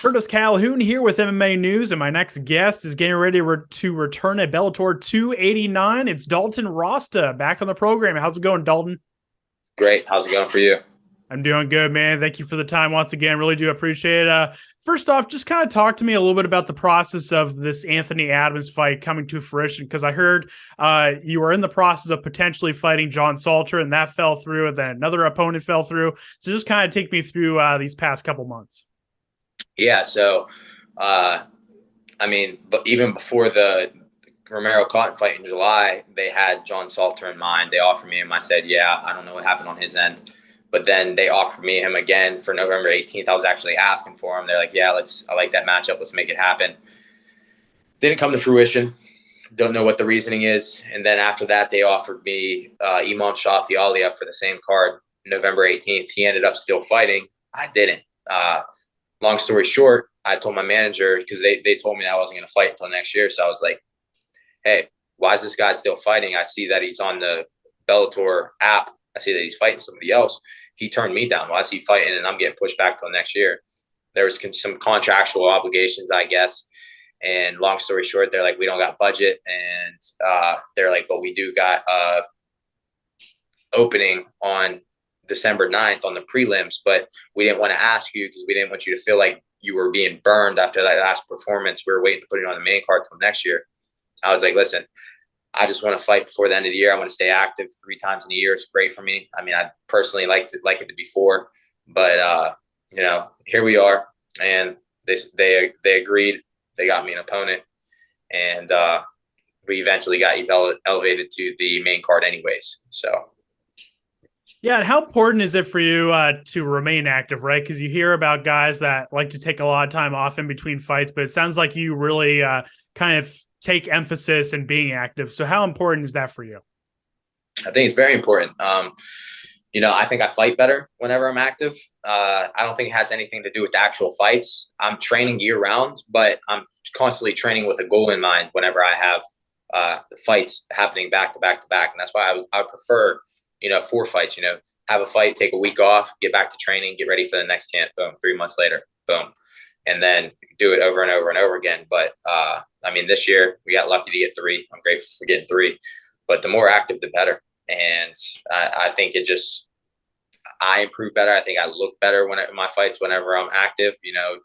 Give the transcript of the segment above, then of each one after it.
Curtis Calhoun here with MMA News, and my next guest is getting ready to return at Bellator 289. It's Dalton Rosta back on the program. How's it going, Dalton? Great. How's it going for you? I'm doing good, man. Thank you for the time once again. Really do appreciate it. First off, just kind of talk to me a little bit about the process of this Anthony Adams fight coming to fruition, because I heard you were in the process of potentially fighting John Salter, and that fell through, and then another opponent fell through. So just kind of take me through these past couple months. Yeah. Uh, but even before the Romero Cotton fight in July, they had John Salter in mind. They offered me him. I said, yeah, I don't know what happened on his end. But then they offered me him again for November 18th. I was actually asking for him. They're like, yeah, I like that matchup. Let's make it happen. Didn't come to fruition. Don't know what the reasoning is. And then after that, they offered me Imam Shafialia for the same card, November 18th. He ended up still fighting. I didn't. Long story short, I told my manager, because they told me that I wasn't going to fight until next year. So I was like, hey, why is this guy still fighting? I see that he's on the Bellator app. I see that he's fighting somebody else. He turned me down. Why is he fighting? And I'm getting pushed back till next year. There was some contractual obligations, I guess. And long story short, they're like, we don't got budget. And they're like, but we do got opening on December 9th on the prelims, but we didn't want to ask you because we didn't want you to feel like you were being burned after that last performance. We were waiting to put it on the main card till next year. I was like, listen, I just want to fight before the end of the year. I want to stay active 3 times in a year. It's great for me. I mean, I personally like it before, but here we are, and they agreed. They got me an opponent, and we eventually got elevated to the main card anyways. So. Yeah, and how important is it for you to remain active, right? Because you hear about guys that like to take a lot of time off in between fights, but it sounds like you really kind of take emphasis in being active. So how important is that for you? I think it's very important. I think I fight better whenever I'm active. I don't think it has anything to do with the actual fights. I'm training year round, but I'm constantly training with a goal in mind whenever I have fights happening back to back to back. And that's why I would prefer 4 fights, have a fight, take a week off, get back to training, get ready for the next camp, boom, 3 months later, boom. And then do it over and over and over again. But this year we got lucky to get 3. I'm grateful for getting 3, but the more active, the better. And I think I improve better. I think I look better in my fights whenever I'm active,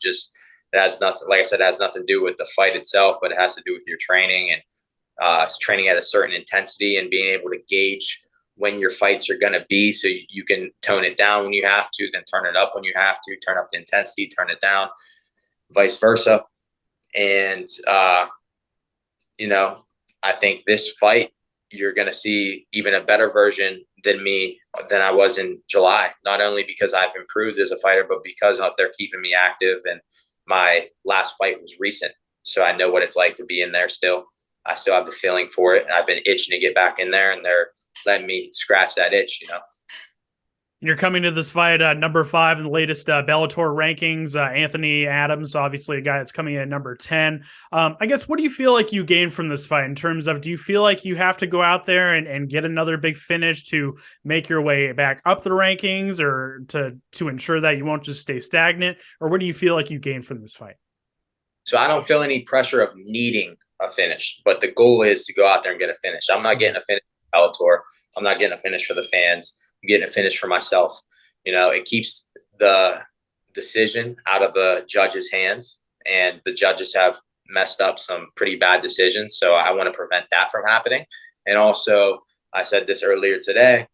just it has nothing, like I said, it has nothing to do with the fight itself, but it has to do with your training and training at a certain intensity and being able to gauge when your fights are going to be, so you can tone it down when you have to, then turn it up when you have to, turn up the intensity, turn it down, vice versa. And, I think this fight, you're going to see even a better version than I was in July, not only because I've improved as a fighter, but because they're keeping me active. And my last fight was recent, so I know what it's like to be in there still. I still have the feeling for it, and I've been itching to get back in there, and they're letting me scratch that itch. You're coming to this fight number 5 in the latest Bellator rankings. Anthony Adams, obviously a guy that's coming in at number 10. I guess, what do you feel like you gained from this fight in terms of, do you feel like you have to go out there and get another big finish to make your way back up the rankings, or to ensure that you won't just stay stagnant? Or what do you feel like you gained from this fight? So I don't feel any pressure of needing a finish, but the goal is to go out there and get a finish. I'm not getting a finish for Bellator. I'm not getting a finish for the fans. I'm getting a finish for myself. It keeps the decision out of the judges' hands, and the judges have messed up some pretty bad decisions. So I want to prevent that from happening. And also, I said this earlier today,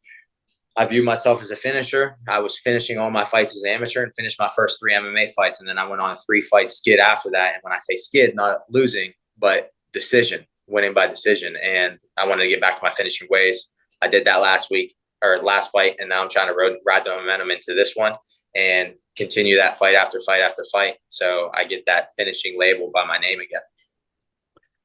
I view myself as a finisher. I was finishing all my fights as an amateur and finished my first 3 MMA fights. And then I went on a 3-fight skid after that. And when I say skid, not losing, but decision, winning by decision. And I wanted to get back to my finishing ways. I did that last fight. And now I'm trying to ride the momentum into this one and continue that fight after fight after fight. So I get that finishing label by my name again.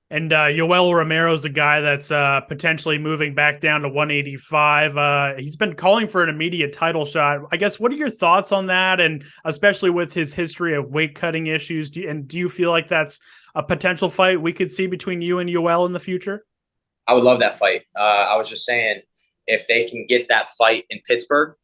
And Yoel Romero is a guy that's potentially moving back down to 185. He's been calling for an immediate title shot. I guess, what are your thoughts on that? And especially with his history of weight cutting issues, do you feel like that's a potential fight we could see between you and Yoel in the future? I would love that fight. I was just saying, if they can get that fight in Pittsburgh,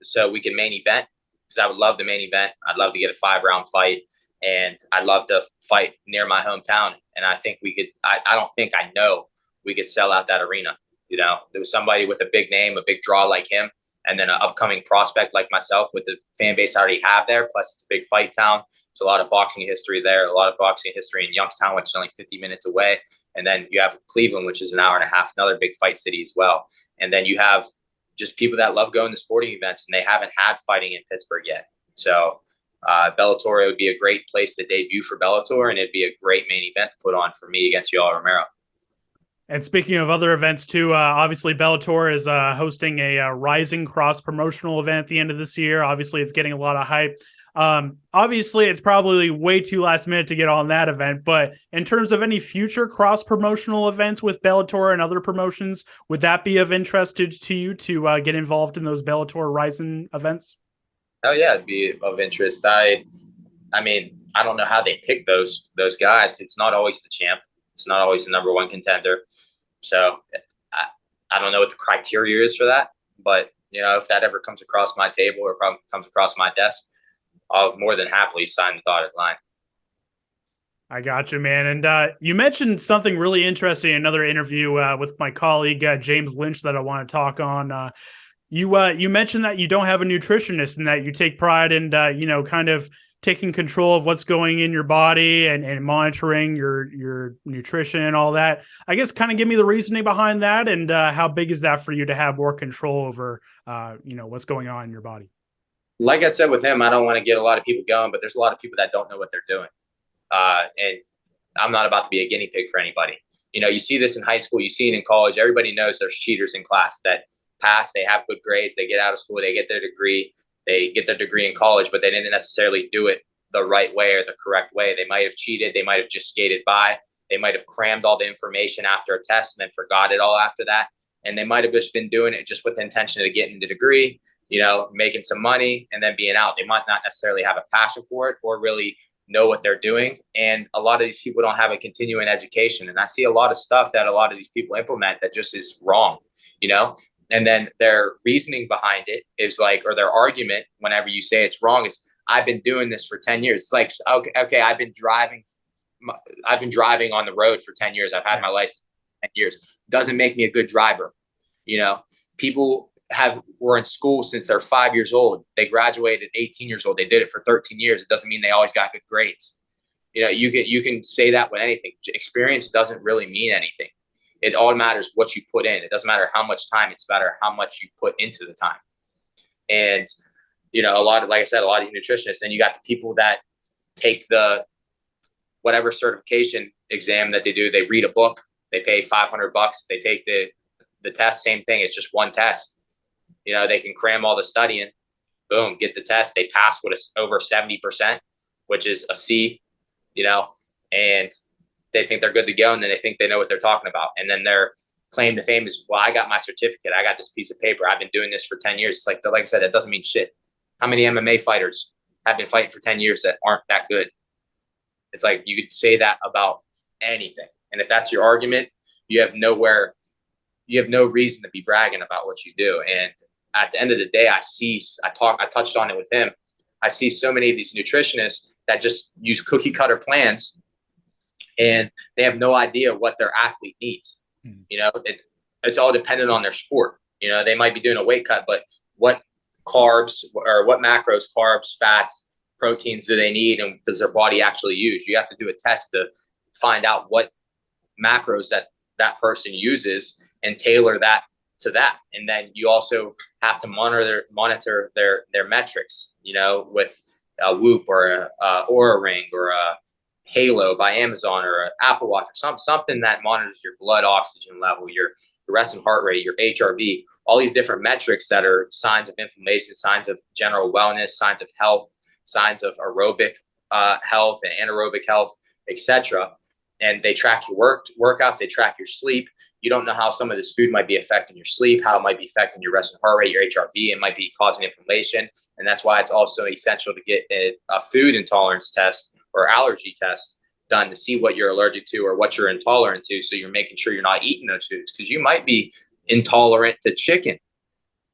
so we can main event, because I would love the main event. I'd love to get a 5-round fight, and I'd love to fight near my hometown. And I think we could. I know we could sell out that arena. There was somebody with a big name, a big draw like him, and then an upcoming prospect like myself with the fan base I already have there. Plus, it's a big fight town. There's a lot of boxing history there, a lot of boxing history in Youngstown, which is only 50 minutes away. And then you have Cleveland, which is an hour and a half, another big fight city as well. And then you have just people that love going to sporting events, and they haven't had fighting in Pittsburgh yet. So Bellator, it would be a great place to debut for Bellator, and it'd be a great main event to put on for me against Yoel Romero. And speaking of other events too, obviously Bellator is hosting a RIZIN cross-promotional event at the end of this year. Obviously, it's getting a lot of hype. Obviously, it's probably way too last minute to get on that event, but in terms of any future cross-promotional events with Bellator and other promotions, would that be of interest to you to get involved in those Bellator RIZIN events? Oh yeah, it'd be of interest. I mean, I don't know how they pick those guys. It's not always the champ. It's not always the number one contender. So I don't know what the criteria is for that, but if that ever comes across my table or comes across my desk, I'll more than happily sign the dotted line. I got you, man. And you mentioned something really interesting in another interview with my colleague, James Lynch, that I want to talk on. You mentioned that you don't have a nutritionist and that you take pride in, kind of taking control of what's going in your body and monitoring your nutrition and all that. I guess kind of give me the reasoning behind that, and how big is that for you to have more control over, what's going on in your body? Like I said with him, I don't want to get a lot of people going, but there's a lot of people that don't know what they're doing. And I'm not about to be a guinea pig for anybody. You see this in high school, you see it in college. Everybody knows there's cheaters in class that pass, they have good grades, they get out of school, they get their degree in college, but they didn't necessarily do it the right way or the correct way. They might have cheated. They might have just skated by. They might have crammed all the information after a test and then forgot it all after that. And they might have just been doing it just with the intention of getting the degree, making some money and then being out. They might not necessarily have a passion for it or really know what they're doing. And a lot of these people don't have a continuing education. And I see a lot of stuff that a lot of these people implement that just is wrong, and then their reasoning behind it is like, or their argument whenever you say it's wrong is, I've been doing this for 10 years. It's like, okay, I've been driving on the road for 10 years. I've had my license for 10 years. Doesn't make me a good driver. People were in school since they're 5 years old. They graduated 18 years old. They did it for 13 years. It doesn't mean they always got good grades. You can say that with anything. Experience doesn't really mean anything. It all matters what you put in. It doesn't matter how much time. It's matter how much you put into the time. And, like I said, a lot of nutritionists, and you got the people that take the whatever certification exam that they do. They read a book, they pay $500, they take the test, same thing. It's just one test. They can cram all the studying, boom, get the test. They pass with over 70%, which is a C, and they think they're good to go, and then they think they know what they're talking about. And then their claim to fame is, well, I got my certificate. I got this piece of paper. I've been doing this for 10 years. It's like I said, that doesn't mean shit. How many MMA fighters have been fighting for 10 years that aren't that good? It's like you could say that about anything. And if that's your argument, you have no reason to be bragging about what you do. And at the end of the day, I touched on it with him. I see so many of these nutritionists that just use cookie cutter plans, and they have no idea what their athlete needs. It's all dependent on their sport. They might be doing a weight cut, but what carbs or what macros, carbs, fats, proteins do they need, and does their body actually use? You have to do a test to find out what macros that person uses and tailor that to that. And then you also have to monitor their metrics, with a Whoop or a Oura Ring or a Halo by Amazon or an Apple Watch or something that monitors your blood oxygen level, your resting heart rate, your HRV, all these different metrics that are signs of inflammation, signs of general wellness, signs of health, signs of aerobic health and anaerobic health, etc. And they track your workouts, they track your sleep. You don't know how some of this food might be affecting your sleep, how it might be affecting your resting heart rate, your HRV. It might be causing inflammation. And that's why it's also essential to get a food intolerance test or allergy test done to see what you're allergic to or what you're intolerant to. So you're making sure you're not eating those foods, because you might be intolerant to chicken.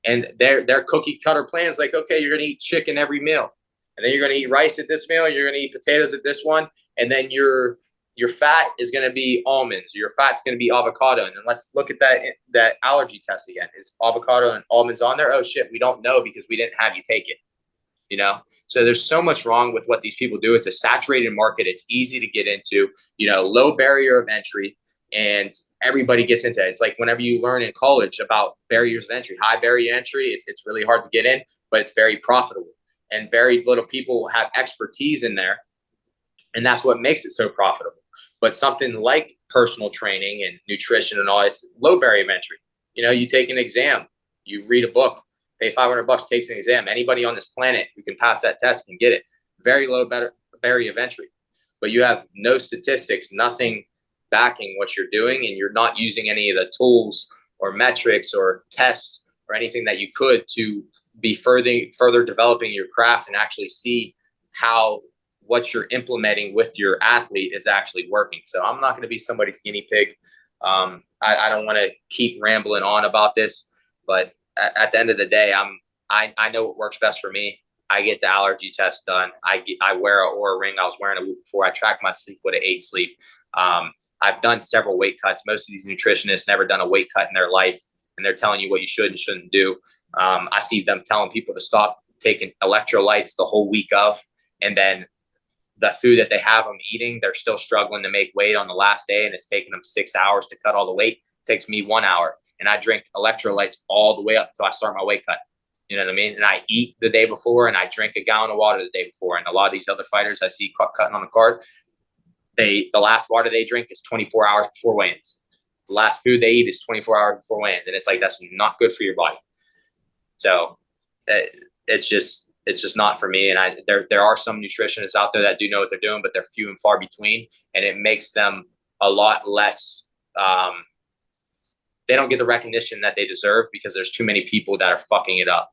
And their cookie cutter plan is like, okay, you're going to eat chicken every meal. And then you're going to eat rice at this meal. You're going to eat potatoes at this one. And then your fat is going to be almonds. Your fat's going to be avocado. And then let's look at that allergy test again. Is avocado and almonds on there? Oh, shit, we don't know because we didn't have you take it, you know? So there's so much wrong with what these people do. It's a saturated market. It's easy to get into, low barrier of entry. And everybody gets into it. It's like whenever you learn in college about barriers of entry, high barrier entry, it's really hard to get in, but it's very profitable. And very little people have expertise in there. And that's what makes it so profitable. But something like personal training and nutrition and all, it's low barrier of entry. You take an exam, you read a book, pay $500, takes an exam. Anybody on this planet who can pass that test can get it. Very low barrier of entry. But you have no statistics, nothing backing what you're doing, and you're not using any of the tools or metrics or tests or anything that you could to be further developing your craft and actually see how what you're implementing with your athlete is actually working. So I'm not going to be somebody's guinea pig. I don't want to keep rambling on about this, but at the end of the day, I know what works best for me. I get the allergy test done. I wear an Oura ring. I was wearing a Whoop before. I track my sleep with an 8 sleep. I've done several weight cuts. Most of these nutritionists never done a weight cut in their life, and they're telling you what you should and shouldn't do. I see them telling people to stop taking electrolytes the whole week of, and then the food that they have them eating, they're still struggling to make weight on the last day, and it's taking them 6 hours to cut all the weight. It takes me 1 hour, and I drink electrolytes all the way up until I start my weight cut. You know what I mean? And I eat the day before, and I drink a gallon of water the day before. And a lot of these other fighters I see cutting on the card, the last water they drink is 24 hours before weigh-ins. The last food they eat is 24 hours before weigh-ins. And it's like, that's not good for your body. So it's just not for me. And there are some nutritionists out there that do know what they're doing, but they're few and far between. And it makes them a lot less, they don't get the recognition that they deserve because there's too many people that are fucking it up.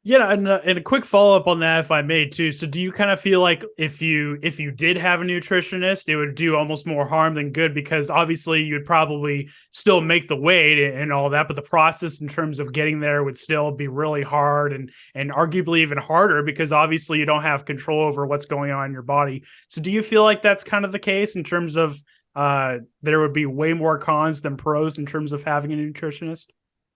Yeah, and a quick follow-up on that, if I may, too. So do you kind of feel like if you did have a nutritionist, it would do almost more harm than good? Because obviously you'd probably still make the weight and all that, but the process in terms of getting there would still be really hard and arguably even harder because obviously you don't have control over what's going on in your body. So do you feel like that's kind of the case in terms of there would be way more cons than pros in terms of having a nutritionist?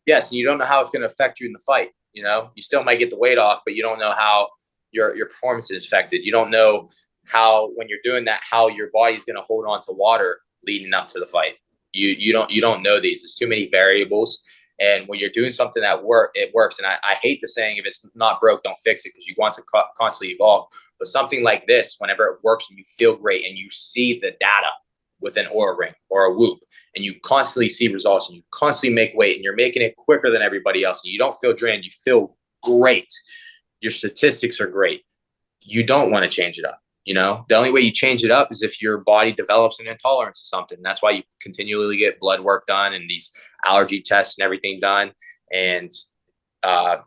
Yes, and you don't know how it's going to affect you in the fight. You still might get the weight off, but you don't know how your performance is affected. You don't know how, when you're doing that, how your body's going to hold on to water leading up to the fight. You don't know these. There's too many variables. And when you're doing something that it works. And I hate the saying, if it's not broke, don't fix it, because you want to constantly evolve. But something like this, whenever it works and you feel great and you see the data with an Oura ring or a Whoop, and you constantly see results and you constantly make weight and you're making it quicker than everybody else and you don't feel drained, you feel great, your statistics are great, you don't want to change it up. The only way you change it up is if your body develops an intolerance to something. That's why you continually get blood work done and these allergy tests and everything done. And at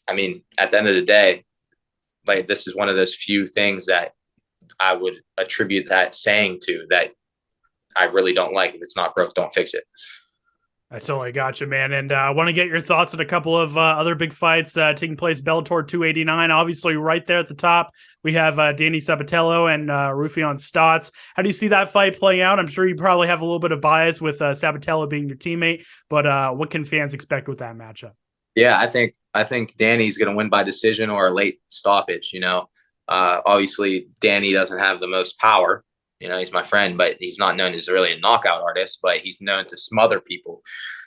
the end of the day, like, this is one of those few things that I would attribute that saying to, that I really don't like. If it's not broke, don't fix it. I totally got you, man. And I want to get your thoughts on a couple of other big fights taking place. Bellator 289, obviously right there at the top. We have Danny Sabatello and Raufeon Stots. How do you see that fight playing out? I'm sure you probably have a little bit of bias with Sabatello being your teammate, but what can fans expect with that matchup? Yeah, I think Danny's going to win by decision or a late stoppage. Obviously Danny doesn't have the most power. He's my friend, but he's not known as really a knockout artist, but he's known to smother people.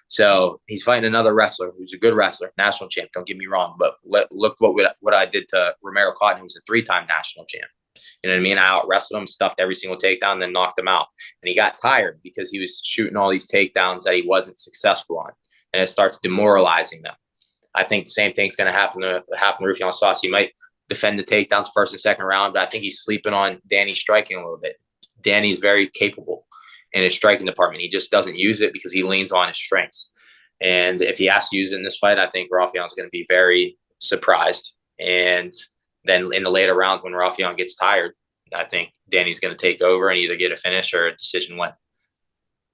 So he's fighting another wrestler who's a good wrestler, national champ. Don't get me wrong, but look what I did to Romero, who's a 3-time national champ. You know what I mean? I out-wrestled him, stuffed every single takedown, then knocked him out. And he got tired because he was shooting all these takedowns that he wasn't successful on. And it starts demoralizing them. I think the same thing's going to happen to Raufeon Stots. He might defend the takedowns first and second round, but I think he's sleeping on Danny striking a little bit. Danny's very capable in his striking department. He just doesn't use it because he leans on his strengths. And if he has to use it in this fight, I think Raufeon's going to be very surprised. And then in the later rounds, when Raufeon gets tired, I think Danny's going to take over and either get a finish or a decision win.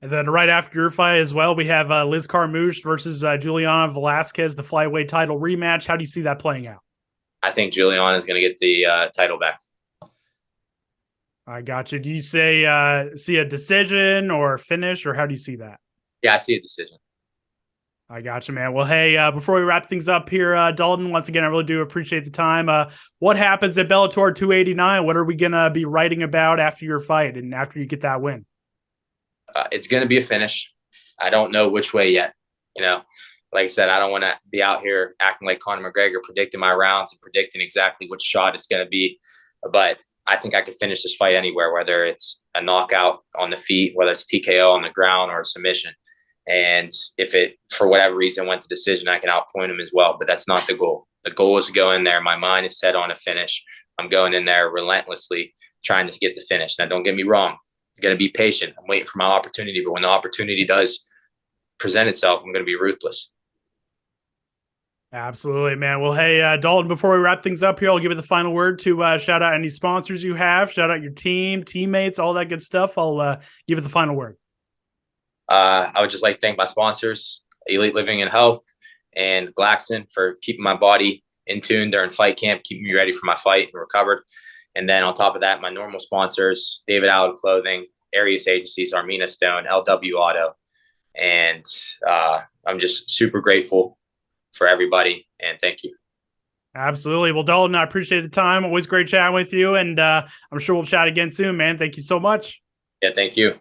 And then right after your fight as well, we have Liz Carmouche versus Juliana Velasquez, the flyweight title rematch. How do you see that playing out? I think Juliana is going to get the title back. I got you. Do you say see a decision or finish, or how do you see that? Yeah, I see a decision. I got you, man. Well, hey, before we wrap things up here, Dalton, once again, I really do appreciate the time. What happens at Bellator 289? What are we going to be writing about after your fight and after you get that win? It's going to be a finish. I don't know which way yet. You know, like I said, I don't want to be out here acting like Conor McGregor, predicting my rounds and predicting exactly which shot it's going to be. But I think I could finish this fight anywhere, whether it's a knockout on the feet, whether it's TKO on the ground or a submission. And if it, for whatever reason, went to decision, I can outpoint him as well. But that's not the goal. The goal is to go in there. My mind is set on a finish. I'm going in there relentlessly trying to get the finish. Now, don't get me wrong. It's going to be patient. I'm waiting for my opportunity. But when the opportunity does present itself, I'm going to be ruthless. Absolutely, man. Well, hey, Dalton, before we wrap things up here, I'll give it the final word to shout out any sponsors you have, shout out your team, teammates, all that good stuff. I'll give it the final word. I would just like to thank my sponsors, Elite Living and Health and Glaxon, for keeping my body in tune during fight camp, keeping me ready for my fight and recovered. And then on top of that, my normal sponsors, David Allen Clothing, Arius Agencies, Armina Stone, LW Auto. And I'm just super grateful for everybody. And thank you. Absolutely. Well, Dalton, I appreciate the time. Always great chatting with you. And I'm sure we'll chat again soon, man. Thank you so much. Yeah, thank you.